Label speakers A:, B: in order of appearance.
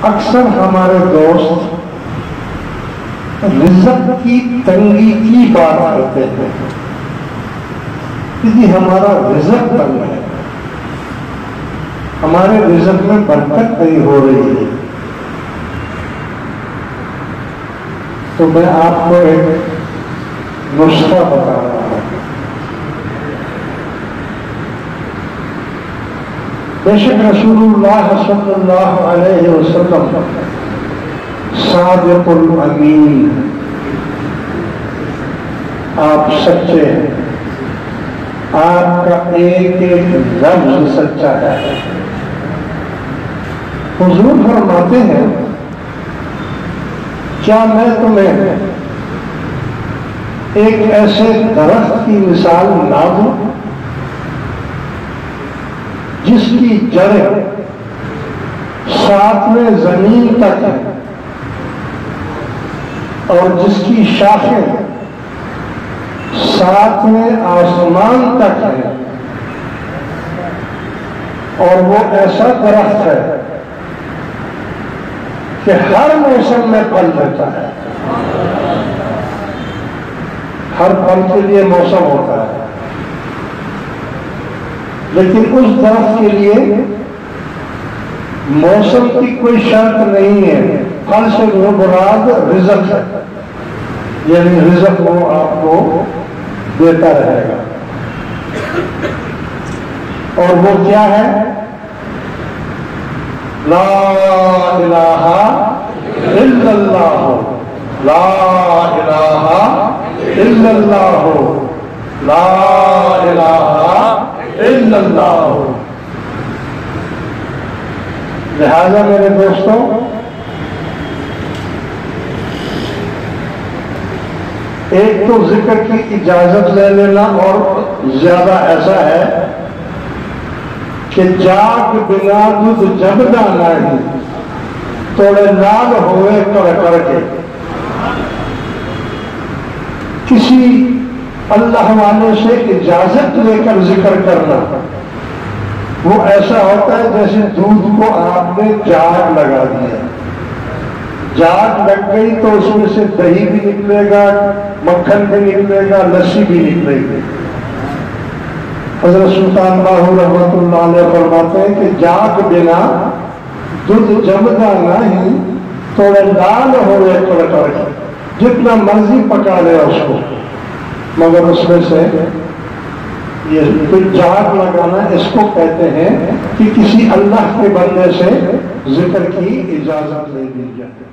A: اکثر ہمارے دوست رزق کی تنگی کی بات کرتے ہیں کہ جی ہمارا رزق تنگ ہے، ہمارے رزق میں برکت نہیں ہو رہی ہے۔ تو میں آپ کو ایک نسخہ بتا رہا ہوں۔ بے شک رسول اللہ صلی اللہ علیہ وسلم صادق الامین، آپ سچے ہیں، آپ کا ایک ایک لفظ سچا ہے۔ حضور فرماتے ہیں کیا میں تمہیں ایک ایسے درخت کی مثال نہ دوں جس کی جڑیں ساتویں زمین تک ہے اور جس کی شاخیں ساتویں آسمان تک ہے، اور وہ ایسا درخت ہے کہ ہر موسم میں پھل دیتا ہے۔ ہر پھل کے لیے موسم ہوتا ہے، لیکن اس درخت کے لیے موسم کی کوئی شرط نہیں ہے۔ پھل سے وہ مراد رزق ہے، یعنی رزق وہ آپ کو دیتا رہے گا۔ اور وہ کیا ہے؟ لا الہ الا اللہ، لا الہ الا اللہ، لا الہ الا اللہ۔ لہذا میرے دوستوں، ایک تو ذکر کی اجازت لے لینا، اور زیادہ ایسا ہے کہ جاگ بنا دودھ جب دانا ہی توڑے لال ہوئے کر کر کے۔ کسی اللہ والے سے اجازت لے کر ذکر کرنا وہ ایسا ہوتا ہے جیسے دودھ کو آپ نے جاگ لگا دیا، جاگ لگ گئی تو اس میں سے دہی بھی نکلے گا، مکھن بھی نکلے گا، لسی بھی نکلے گی۔ حضرت سلطان باہو رحمۃ اللہ علیہ فرماتے ہیں کہ جاگ بنا دودھ جمدا نہیں تھوڑے لال ہوئے کڑکڑ، جتنا مرضی پکا لے اس کو، مگر اس میں سے یہ جاگ لگانا اس کو کہتے ہیں کہ کسی اللہ کے بندے سے ذکر کی اجازت لے دی جائے۔